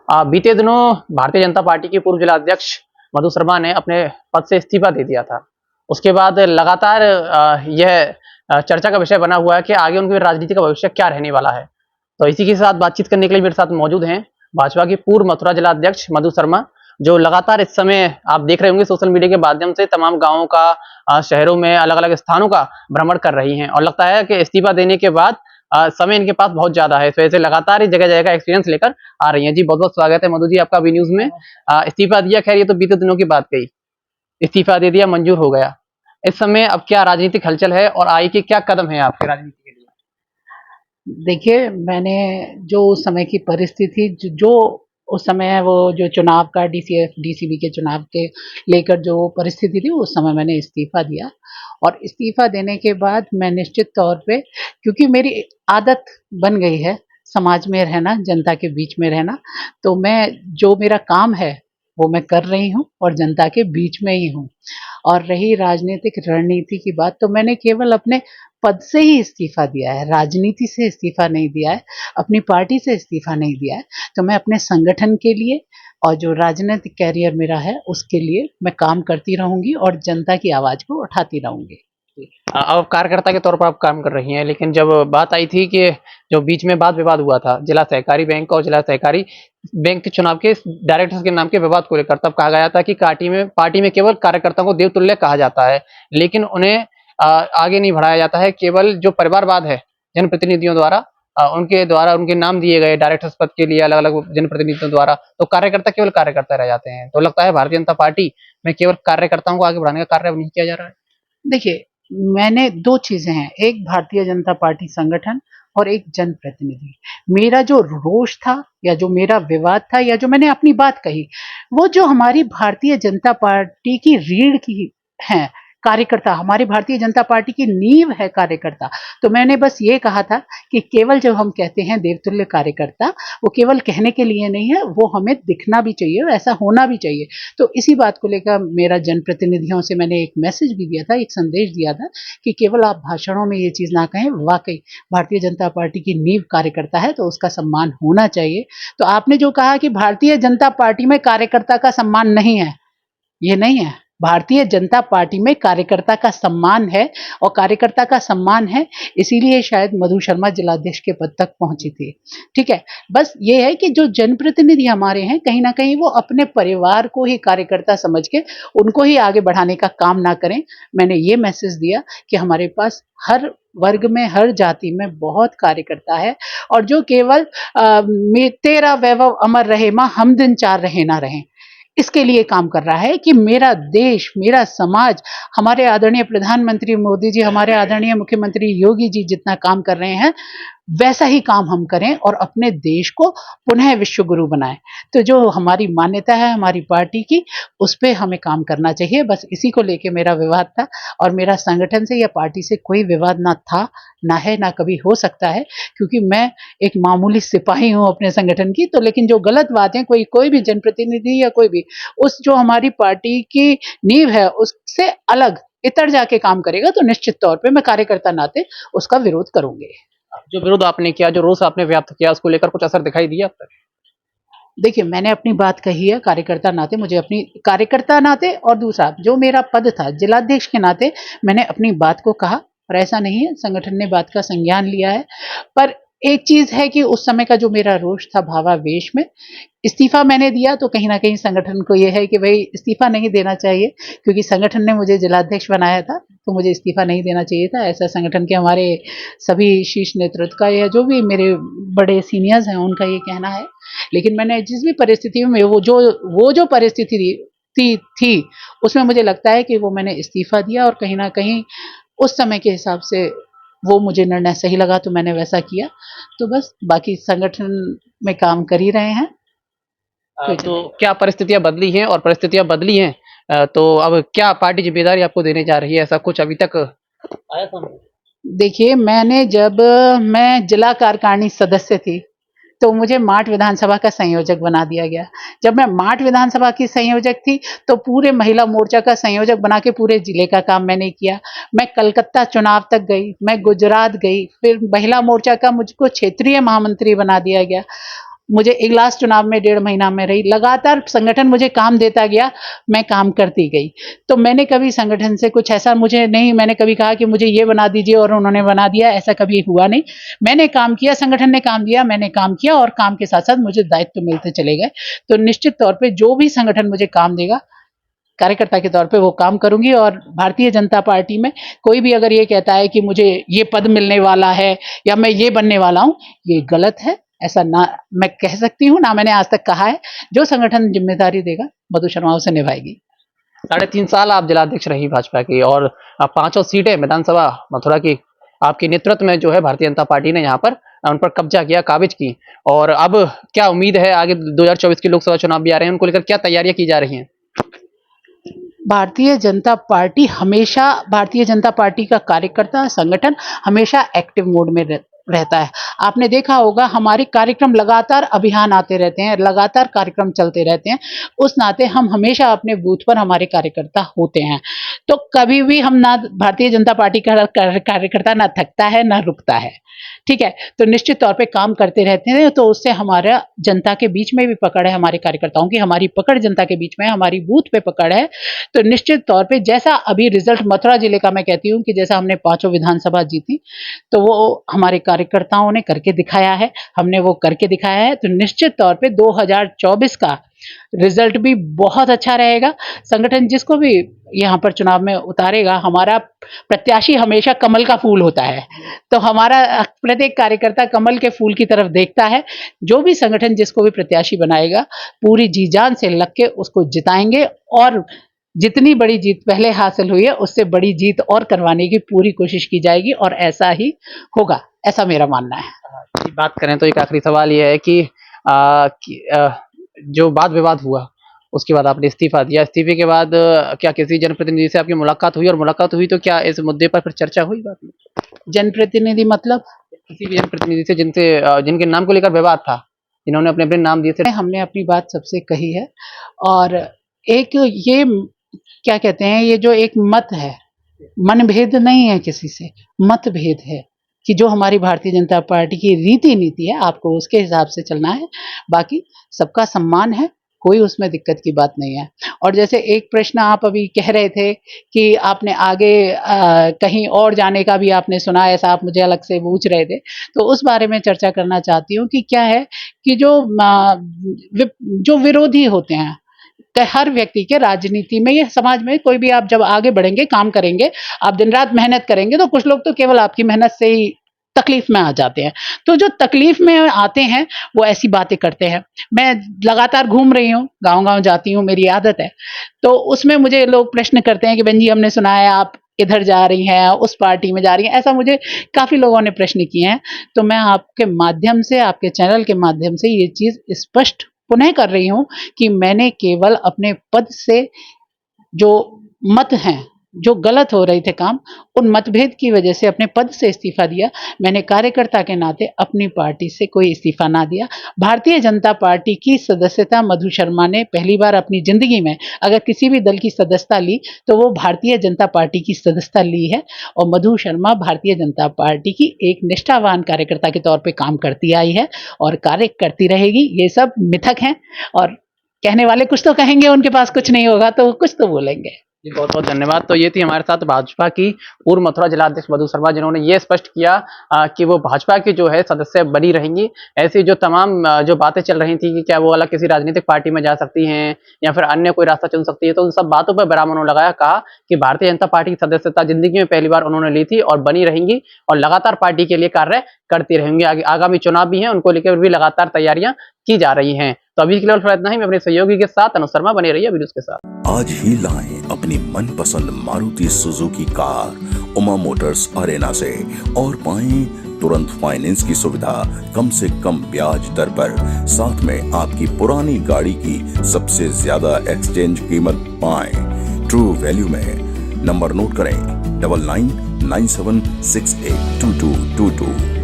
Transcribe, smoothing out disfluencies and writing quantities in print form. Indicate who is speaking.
Speaker 1: बीते दिनों भारतीय जनता पार्टी के पूर्व जिलाध्यक्ष मधु शर्मा ने अपने पद से इस्तीफा दे दिया था। उसके बाद लगातार यह चर्चा का विषय बना हुआ है कि आगे उनके राजनीति का भविष्य क्या रहने वाला है। तो इसी के साथ बातचीत करने के लिए मेरे साथ मौजूद हैं भाजपा के पूर्व मथुरा जिलाध्यक्ष मधु शर्मा, जो लगातार इस समय आप देख रहे होंगे सोशल मीडिया के माध्यम से तमाम गाँवों का, शहरों में अलग-अलग स्थानों का भ्रमण कर रही हैं और लगता है कि इस्तीफा देने के बाद समय इनके पास बहुत ज़्यादा है। इस वजह से लगातार ही जगह-जगह का एक्सपीरियंस लेकर आ रही हैं। जी, बहुत-बहुत स्वागत है मधु जी आपका वी न्यूज़ में। इस्तीफा दिया, खैर ये तो बीते दिनों की बात कही। इस्तीफा दे दिया, मंजूर हो गया। इस समय अब क्या राजनीतिक हलचल है और आगे के क्या कदम है आपके राजनीति के लिए?
Speaker 2: देखिए, मैंने जो उस समय की परिस्थिति जो उस समय वो जो चुनाव का डीसीएफ, डीसीबी के चुनाव के लेकर जो परिस्थिति थी, उस समय मैंने इस्तीफा दिया और इस्तीफा देने के बाद मैं निश्चित तौर पे, क्योंकि मेरी आदत बन गई है समाज में रहना, जनता के बीच में रहना, तो मैं जो मेरा काम है, वो मैं कर रही हूँ और जनता के बीच में ही हूँ। और रही राजनीतिक रणनीति की बात, तो मैंने केवल अपने पद से ही इस्तीफा दिया है, राजनीति से इस्तीफा नहीं दिया है, अपनी पार्टी से इस्तीफा नहीं दिया है। तो मैं अपने संगठन के लिए और जो राजनीतिक कैरियर मेरा है, उसके लिए मैं काम करती रहूँगी और जनता की आवाज़ को उठाती रहूँगी।
Speaker 1: अब कार्यकर्ता के तौर पर आप काम कर रही हैं, लेकिन जब बात आई थी कि जो बीच में वाद विवाद हुआ था जिला सहकारी बैंक और जिला सहकारी बैंक के चुनाव के डायरेक्टर्स के नाम के विवाद को लेकर, तब कहा गया था कि पार्टी में केवल कार्यकर्ताओं को देवतुल्य कहा जाता है, लेकिन उन्हें आगे नहीं बढ़ाया जाता है। केवल जो परिवारवाद है जनप्रतिनिधियों द्वारा, उनके द्वारा उनके नाम दिए गए डायरेक्टर्स पद के लिए अलग-अलग जनप्रतिनिधियों द्वारा, तो कार्यकर्ता केवल कार्यकर्ता रह जाते हैं। तो लगता है भारतीय जनता पार्टी में केवल कार्यकर्ताओं को आगे बढ़ाने का कार्य अब नहीं किया जा रहा है।
Speaker 2: देखिए, मैंने 2 चीज़ें हैं, एक भारतीय जनता पार्टी संगठन और एक जनप्रतिनिधि। मेरा जो रोष था या जो मेरा विवाद था या जो मैंने अपनी बात कही, वो जो हमारी भारतीय जनता पार्टी की रीढ़ की हैं, कार्यकर्ता, हमारी भारतीय जनता पार्टी की नींव है कार्यकर्ता। तो मैंने बस ये कहा था कि केवल जब हम कहते हैं देवतुल्य कार्यकर्ता, वो केवल कहने के लिए नहीं है, वो हमें दिखना भी चाहिए और ऐसा होना भी चाहिए। तो इसी बात को लेकर मेरा जनप्रतिनिधियों से मैंने एक मैसेज भी दिया था, एक संदेश दिया था कि केवल आप भाषणों में ये चीज़ ना कहें, वाक़ई भारतीय जनता पार्टी की नींव कार्यकर्ता है, तो उसका सम्मान होना चाहिए। तो आपने जो कहा कि भारतीय जनता पार्टी में कार्यकर्ता का सम्मान नहीं है, ये नहीं है। भारतीय जनता पार्टी में कार्यकर्ता का सम्मान है और कार्यकर्ता का सम्मान है, इसीलिए शायद मधु शर्मा जिलाध्यक्ष के पद तक पहुंची थी। ठीक है, बस ये है कि जो जनप्रतिनिधि हमारे हैं, कहीं ना कहीं वो अपने परिवार को ही कार्यकर्ता समझ के उनको ही आगे बढ़ाने का काम ना करें। मैंने ये मैसेज दिया कि हमारे पास हर वर्ग में, हर जाति में बहुत कार्यकर्ता है और जो केवल तेरा वैभव अमर रहे माँ, हम दिन चार रहे ना रहें, इसके लिए काम कर रहा है कि मेरा देश, मेरा समाज, हमारे आदरणीय प्रधानमंत्री मोदी जी, हमारे आदरणीय मुख्यमंत्री योगी जी जितना काम कर रहे हैं, वैसा ही काम हम करें और अपने देश को पुनः विश्व गुरु बनाएं। तो जो हमारी मान्यता है हमारी पार्टी की, उस पे हमें काम करना चाहिए। बस इसी को लेके मेरा विवाद था और मेरा संगठन से या पार्टी से कोई विवाद ना था, ना है, ना कभी हो सकता है, क्योंकि मैं एक मामूली सिपाही हूँ अपने संगठन की। तो लेकिन जो गलत बातें कोई भी जनप्रतिनिधि या कोई भी उस जो हमारी पार्टी की नींव है उससे अलग इतर जाके काम करेगा, तो निश्चित तौर पे मैं कार्यकर्ता नाते उसका विरोध करूंगी।
Speaker 1: जो विरोध आपने किया, जो रोष आपने व्यक्त किया, उसको लेकर कुछ असर दिखाई दिया अब तक?
Speaker 2: देखिए, मैंने अपनी बात कही है कार्यकर्ता नाते, मुझे अपनी कार्यकर्ता नाते और दूसरा जो मेरा पद था जिलाध्यक्ष के नाते, मैंने अपनी बात को कहा और ऐसा नहीं है, संगठन ने बात का संज्ञान लिया है। पर एक चीज़ है कि उस समय का जो मेरा रोष था भावावेश में, इस्तीफा मैंने दिया तो कहीं न कहीं संगठन को ये है कि भई इस्तीफा नहीं देना चाहिए, क्योंकि संगठन ने मुझे जिलाध्यक्ष बनाया था, तो मुझे इस्तीफा नहीं देना चाहिए था। ऐसा संगठन के हमारे सभी शीर्ष नेतृत्व का या जो भी मेरे बड़े सीनियर्स हैं, उनका ये कहना है। लेकिन मैंने जिस भी परिस्थिति में वो जो परिस्थिति थी, उसमें मुझे लगता है कि वो मैंने इस्तीफा दिया और कहीं न कहीं उस समय के हिसाब से वो मुझे निर्णय सही लगा, तो मैंने वैसा किया। तो बस बाकी संगठन में काम कर ही रहे हैं।
Speaker 1: तो क्या परिस्थितियाँ बदली हैं और परिस्थितियाँ बदली हैं, तो अब क्या पार्टी ज़िम्मेदारी आपको देने जा रही है, ऐसा कुछ अभी तक आया सामने?
Speaker 2: देखिए, मैं जिला कार्यकारिणी सदस्य थी, तो मुझे माठ विधानसभा का संयोजक बना दिया गया। जब मैं माठ विधानसभा की संयोजक थी, तो पूरे महिला मोर्चा का संयोजक बना के पूरे जिले का काम मैंने किया। मैं कलकत्ता चुनाव तक गई, मैं गुजरात गई, फिर महिला मोर्चा का मुझको क्षेत्रीय महामंत्री बना दिया गया। मुझे एक लास्ट चुनाव में 1.5 महीना में रही, लगातार संगठन मुझे काम देता गया, मैं काम करती गई। तो मैंने कभी संगठन से कुछ ऐसा मुझे नहीं, मैंने कभी कहा कि मुझे ये बना दीजिए और उन्होंने बना दिया, ऐसा कभी हुआ नहीं। मैंने काम किया, संगठन ने काम दिया, मैंने काम किया और काम के साथ साथ मुझे दायित्व मिलते चले गए। तो निश्चित तौर पे जो भी संगठन मुझे काम देगा, कार्यकर्ता के तौर पे वो काम करूंगी। और भारतीय जनता पार्टी में कोई भी अगर ये कहता है कि मुझे ये पद मिलने वाला है या मैं ये बनने वाला हूं, ये गलत है। ऐसा ना मैं कह सकती हूं, ना मैंने आज तक कहा है। जो संगठन जिम्मेदारी देगा मधु शर्मा उसे निभाएगी।
Speaker 1: 3.5 साल आप जिलाध्यक्ष रही भाजपा की, और 5 सीटें विधानसभा मथुरा की आपके नेतृत्व में जो है भारतीय जनता पार्टी ने यहाँ पर उन पर कब्जा किया, काबिज की। और अब क्या उम्मीद है, आगे 2024 के लोकसभा चुनाव भी आ रहे हैं, उनको लेकर क्या तैयारियां की जा रही हैं?
Speaker 2: भारतीय जनता पार्टी हमेशा, भारतीय जनता पार्टी का कार्यकर्ता संगठन हमेशा एक्टिव मोड में रहता है। आपने देखा होगा हमारे कार्यक्रम लगातार अभियान आते रहते हैं, लगातार कार्यक्रम चलते रहते हैं। उस नाते हम हमेशा अपने बूथ पर हमारे कार्यकर्ता होते हैं। तो कभी भी हम ना, भारतीय जनता पार्टी का कार्यकर्ता ना थकता है ना रुकता है। ठीक है, तो निश्चित तौर पे काम करते रहते हैं। तो उससे हमारा जनता के बीच में भी पकड़ है, हमारे कार्यकर्ताओं की हमारी पकड़ जनता के बीच में है, हमारी बूथ पे पकड़ है। तो निश्चित तौर पे जैसा अभी रिजल्ट मथुरा जिले का मैं कहती हूँ कि जैसा हमने 5 विधानसभा जीती, तो वो हमारे कार्यकर्ताओं ने करके दिखाया है, हमने वो करके दिखाया है। तो निश्चित तौर पे 2024 का रिजल्ट भी बहुत अच्छा रहेगा। संगठन जिसको भी यहाँ पर चुनाव में उतारेगा, हमारा प्रत्याशी हमेशा कमल का फूल होता है। तो हमारा प्रत्येक कार्यकर्ता कमल के फूल की तरफ देखता है। जो भी संगठन जिसको भी प्रत्याशी बनाएगा, पूरी जी जान से लग के उसको जिताएंगे, और जितनी बड़ी जीत पहले हासिल हुई है उससे बड़ी जीत और करवाने की पूरी कोशिश की जाएगी, और ऐसा ही होगा, ऐसा मेरा मानना है।
Speaker 1: बात करें तो एक आखिरी सवाल ये है कि जो वाद विवाद हुआ, उसके बाद आपने इस्तीफा दिया, इस्तीफे के बाद क्या किसी जनप्रतिनिधि से आपकी मुलाकात हुई, और मुलाकात हुई तो क्या इस मुद्दे पर फिर चर्चा हुई? बात में
Speaker 2: जनप्रतिनिधि मतलब
Speaker 1: किसी भी जनप्रतिनिधि से जिनके नाम को लेकर विवाद था, जिन्होंने अपने अपने नाम दिए थे?
Speaker 2: हमने अपनी बात सबसे कही है। और एक ये क्या कहते हैं, ये जो एक मत है, मनभेद नहीं है किसी से, मतभेद है कि जो हमारी भारतीय जनता पार्टी की रीति नीति है, आपको उसके हिसाब से चलना है। बाकी सबका सम्मान है, कोई उसमें दिक्कत की बात नहीं है। और जैसे एक प्रश्न आप अभी कह रहे थे कि आपने आगे कहीं और जाने का भी आपने सुना, ऐसा आप मुझे अलग से पूछ रहे थे, तो उस बारे में चर्चा करना चाहती हूँ कि क्या है कि जो विरोधी होते हैं, हर व्यक्ति के राजनीति में, ये समाज में कोई भी, आप जब आगे बढ़ेंगे, काम करेंगे, आप दिन रात मेहनत करेंगे, तो कुछ लोग तो केवल आपकी मेहनत से ही तकलीफ में आ जाते हैं। तो जो तकलीफ में आते हैं वो ऐसी बातें करते हैं। मैं लगातार घूम रही हूँ, गांव-गांव जाती हूँ, मेरी आदत है। तो उसमें मुझे लोग प्रश्न करते हैं कि बहन जी, हमने सुना है आप इधर जा रही हैं, उस पार्टी में जा रही हैं। ऐसा मुझे काफी लोगों ने प्रश्न किए हैं। तो मैं आपके माध्यम से, आपके चैनल के माध्यम से ये चीज स्पष्ट पुनः कर रही हूं कि मैंने केवल अपने पद से जो मत हैं, जो गलत हो रहे थे काम, उन मतभेद की वजह से अपने पद से इस्तीफा दिया। मैंने कार्यकर्ता के नाते अपनी पार्टी से कोई इस्तीफा ना दिया। भारतीय जनता पार्टी की सदस्यता मधु शर्मा ने पहली बार अपनी जिंदगी में अगर किसी भी दल की सदस्यता ली तो वो भारतीय जनता पार्टी की सदस्यता ली है। और मधु शर्मा भारतीय जनता पार्टी की एक निष्ठावान कार्यकर्ता के तौर पर काम करती आई है और कार्य करती रहेगी। ये सब मिथक हैं, और कहने वाले कुछ तो कहेंगे, उनके पास कुछ नहीं होगा तो कुछ तो बोलेंगे।
Speaker 1: जी, बहुत बहुत धन्यवाद। तो ये थी हमारे साथ भाजपा की पूर्व मथुरा जिलाध्यक्ष मधु शर्मा, जिन्होंने ये स्पष्ट किया कि वो भाजपा की जो है सदस्य बनी रहेंगी। ऐसी जो तमाम जो बातें चल रही थी कि क्या वो अलग किसी राजनीतिक पार्टी में जा सकती हैं या फिर अन्य कोई रास्ता चुन सकती है, तो उन सब बातों पर विराम उन्होंने लगाया। कहा कि भारतीय जनता पार्टी की सदस्यता जिंदगी में पहली बार उन्होंने ली थी और बनी रहेंगी, और लगातार पार्टी के लिए कार्य करती रहेंगी। आगामी चुनाव भी हैं, उनको लेकर भी लगातार तैयारियां की जा रही हैं। तो अभी के लिए इतना ही। मैं अपने सहयोगी के साथ अनु शर्मा, बने रहिए वीडियोस के साथ।
Speaker 3: आज ही लाएं अपनी मनपसंद Maruti Suzuki car Uma Motors Arena से और पाएं तुरंत फाइनेंस की सुविधा कम से कम ब्याज दर पर। साथ में आपकी पुरानी गाड़ी की सबसे ज्यादा एक्सचेंज कीमत पाएं ट्रू वैल्यू में। नंबर नोट करें 9997682222।